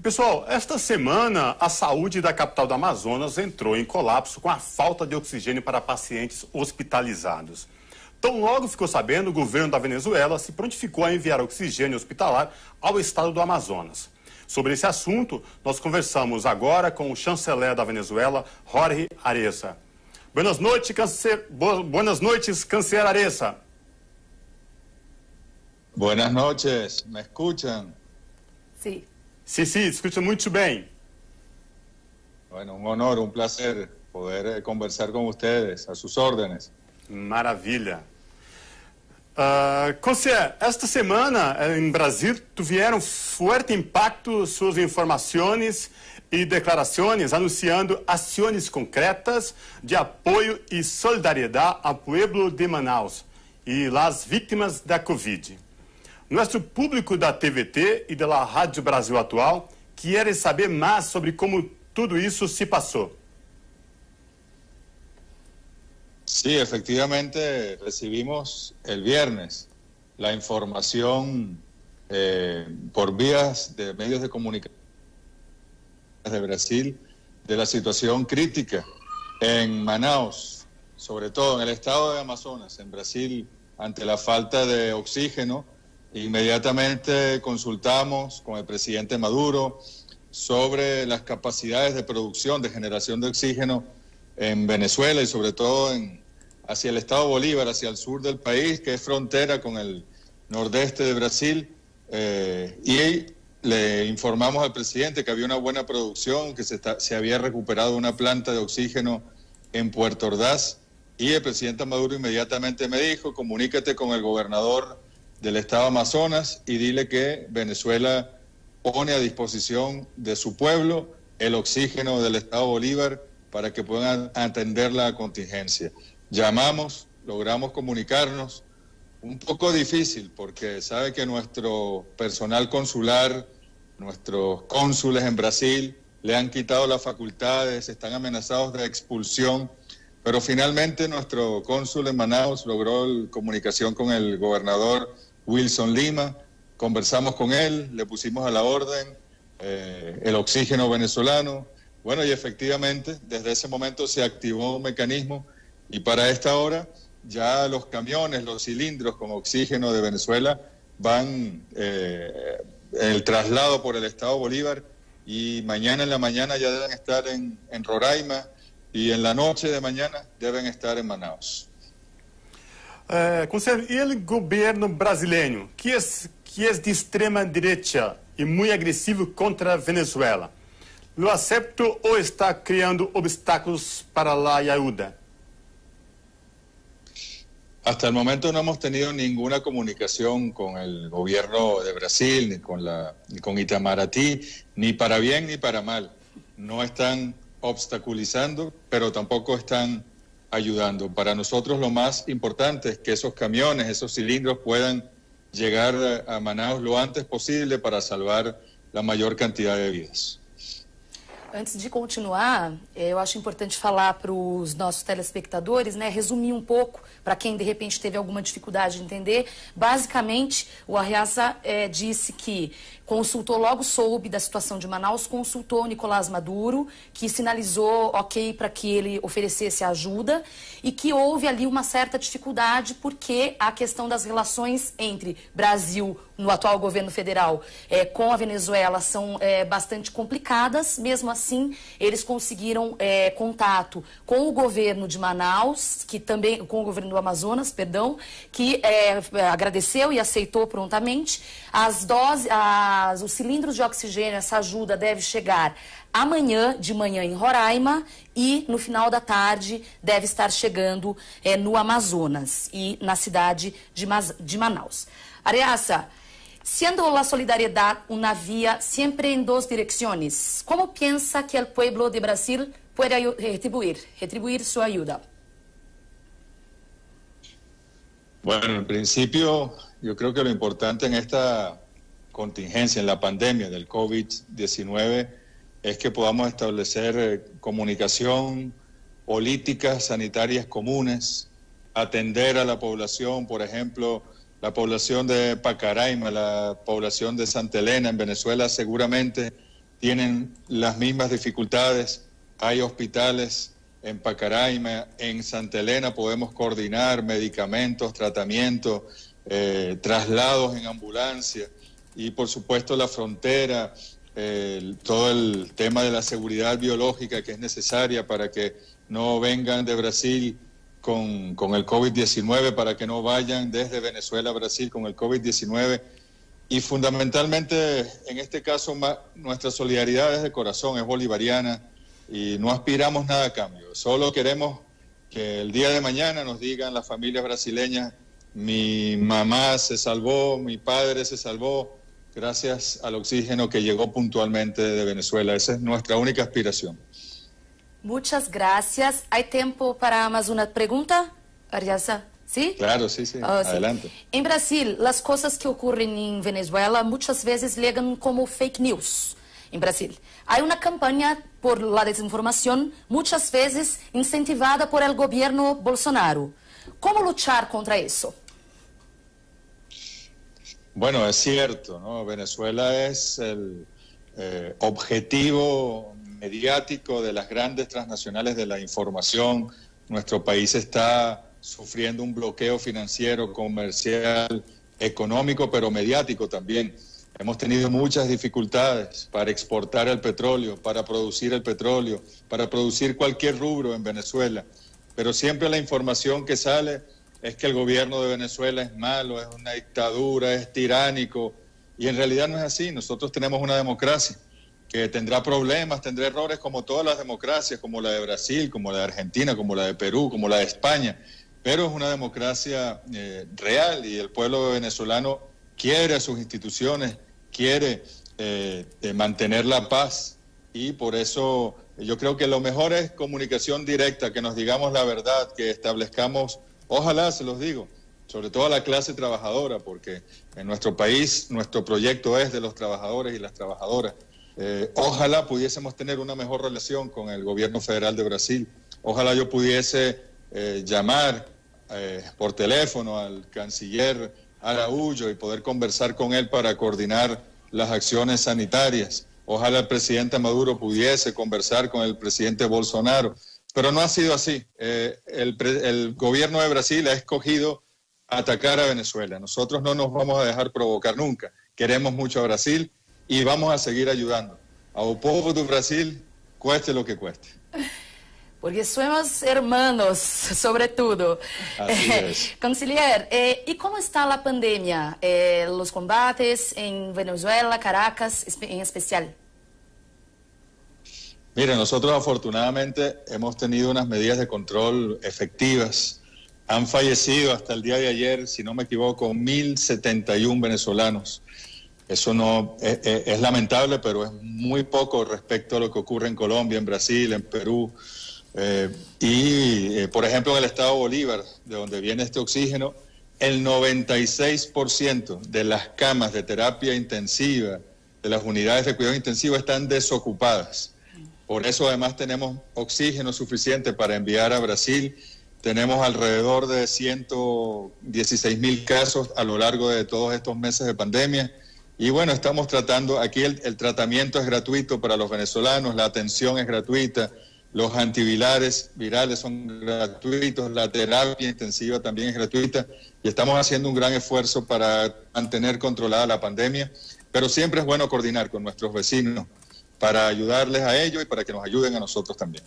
Pessoal, esta semana a saúde da capital do Amazonas entrou em colapso com a falta de oxigênio para pacientes hospitalizados. Tão logo ficou sabendo, o governo da Venezuela se prontificou a enviar oxigênio hospitalar ao estado do Amazonas. Sobre esse assunto, nós conversamos agora com o chanceler da Venezuela, Jorge Areza. Buenas noites, canceler Areza. Buenas noches, ¿me escuchan? Sí. Sí, escucho muito bem. Bueno, un honor, un placer poder conversar con ustedes, a sus órdenes. Maravilha. Conselheiro, esta semana em Brasil tiveram forte impacto suas informações e declarações anunciando ações concretas de apoio e solidariedade ao pueblo de Manaus e às vítimas da Covid. Nosso público da TVT e da Rádio Brasil Atual quer saber mais sobre como tudo isso se passou. Sí, efectivamente recibimos el viernes la información por vías de medios de comunicación de Brasil de la situación crítica en Manaus, sobre todo en el estado de Amazonas, en Brasil, ante la falta de oxígeno. Inmediatamente consultamos con el presidente Maduro sobre las capacidades de producción, de generación de oxígeno en Venezuela y sobre todo hacia el estado Bolívar, hacia el sur del país, que es frontera con el nordeste de Brasil, y le informamos al presidente que había una buena producción, que se había recuperado una planta de oxígeno en Puerto Ordaz, y el presidente Maduro inmediatamente me dijo: comunícate con el gobernador del estado Amazonas y dile que Venezuela pone a disposición de su pueblo el oxígeno del estado Bolívar para que puedan atender la contingencia. Llamamos, logramos comunicarnos, un poco difícil porque sabe que nuestro personal consular, nuestros cónsules en Brasil, le han quitado las facultades, están amenazados de expulsión, pero finalmente nuestro cónsul en Manaus logró comunicación con el gobernador Wilson Lima, conversamos con él, le pusimos a la orden el oxígeno venezolano. Bueno, y efectivamente, desde ese momento se activó un mecanismo y para esta hora ya los camiones, los cilindros con oxígeno de Venezuela van el traslado por el estado Bolívar y mañana en la mañana ya deben estar en Roraima y en la noche de mañana deben estar en Manaus. Conselheiro, e o governo brasileiro, que é de extrema direita e muito agressivo contra a Venezuela, lo acepta ou está criando obstáculos para la ayuda? Hasta el momento no hemos tenido ninguna comunicación con el gobierno de Brasil, ni con Itamaraty, ni para bien ni para mal. No están obstaculizando, pero tampoco están ayudando. Para nosotros lo más importante es que esos camiones, esos cilindros puedan llegar a Manaus lo antes posible para salvar la mayor cantidad de vidas. Antes de continuar, eu acho importante falar para os nossos telespectadores, né, resumir um pouco, para quem de repente teve alguma dificuldade de entender. Basicamente, o Areza disse que logo soube da situação de Manaus, consultou o Nicolás Maduro, que sinalizou ok para que ele oferecesse ajuda e que houve ali uma certa dificuldade porque a questão das relações entre Brasil, no atual governo federal, com a Venezuela são bastante complicadas. Mesmo assim, eles conseguiram contato com o governo de Manaus, que também com o governo do Amazonas, perdão, que agradeceu e aceitou prontamente os cilindros de oxigênio. Essa ajuda deve chegar amanhã de manhã em Roraima e no final da tarde deve estar chegando no Amazonas e na cidade de Manaus. Areza, siendo la solidaridad una vía siempre en dos direcciones, ¿cómo piensa que el pueblo de Brasil puede retribuir su ayuda? Bueno, en principio yo creo que lo importante en esta contingencia, en la pandemia del COVID-19, es que podamos establecer comunicación, políticas sanitarias comunes, atender a la población, por ejemplo, la población de Pacaraima, la población de Santa Elena en Venezuela seguramente tienen las mismas dificultades. Hay hospitales en Pacaraima, en Santa Elena podemos coordinar medicamentos, tratamientos, traslados en ambulancia y por supuesto la frontera, todo el tema de la seguridad biológica que es necesaria para que no vengan de Brasil con el COVID-19, para que no vayan desde Venezuela a Brasil con el COVID-19. Y fundamentalmente, en este caso, nuestra solidaridad es de corazón, es bolivariana y no aspiramos nada a cambio. Solo queremos que el día de mañana nos digan las familias brasileñas: mi mamá se salvó, mi padre se salvó, gracias al oxígeno que llegó puntualmente de Venezuela. Esa es nuestra única aspiración. Muchas gracias. ¿Hay tiempo para más una pregunta, Arreaza? ¿Sí? Claro, sí, sí. Adelante. En Brasil, las cosas que ocurren en Venezuela muchas veces llegan como fake news. En Brasil, hay una campaña por la desinformación, muchas veces incentivada por el gobierno Bolsonaro. ¿Cómo luchar contra eso? Bueno, es cierto, ¿no? Venezuela es el objetivo mediático de las grandes transnacionales de la información. Nuestro país está sufriendo un bloqueo financiero, comercial, económico, pero mediático también. Hemos tenido muchas dificultades para exportar el petróleo, para producir el petróleo, para producir cualquier rubro en Venezuela. Pero siempre la información que sale es que el gobierno de Venezuela es malo, es una dictadura, es tiránico. Y en realidad no es así. Nosotros tenemos una democracia que tendrá problemas, tendrá errores como todas las democracias, como la de Brasil, como la de Argentina, como la de Perú, como la de España. Pero es una democracia real y el pueblo venezolano quiere a sus instituciones, quiere mantener la paz y por eso yo creo que lo mejor es comunicación directa, que nos digamos la verdad, que establezcamos, ojalá se los digo, sobre todo a la clase trabajadora, porque en nuestro país nuestro proyecto es de los trabajadores y las trabajadoras. Ojalá pudiésemos tener una mejor relación con el gobierno federal de Brasil, ojalá yo pudiese llamar por teléfono al canciller Araújo y poder conversar con él para coordinar las acciones sanitarias. Ojalá el presidente Maduro pudiese conversar con el presidente Bolsonaro, pero no ha sido así. El gobierno de Brasil ha escogido atacar a Venezuela. Nosotros no nos vamos a dejar provocar nunca. Queremos mucho a Brasil y vamos a seguir ayudando ao povo do Brasil, cueste lo que cueste. Porque somos hermanos, sobre todo. Así es. Canciller, ¿y cómo está la pandemia? Los combates en Venezuela, Caracas en especial. Mira, nosotros afortunadamente hemos tenido unas medidas de control efectivas. Han fallecido hasta el día de ayer, si no me equivoco, 1.071 venezolanos. Eso no es lamentable, pero es muy poco respecto a lo que ocurre en Colombia, en Brasil, en Perú. Por ejemplo, en el estado Bolívar, de donde viene este oxígeno, el 96% de las camas de terapia intensiva, de las unidades de cuidado intensivo, están desocupadas. Por eso además tenemos oxígeno suficiente para enviar a Brasil. Tenemos alrededor de 116.000 casos a lo largo de todos estos meses de pandemia. Y bueno, estamos tratando, aquí el tratamiento es gratuito para los venezolanos, la atención es gratuita, los antivirales son gratuitos, la terapia intensiva también es gratuita y estamos haciendo un gran esfuerzo para mantener controlada la pandemia, pero siempre es bueno coordinar con nuestros vecinos para ayudarles a ellos y para que nos ayuden a nosotros también.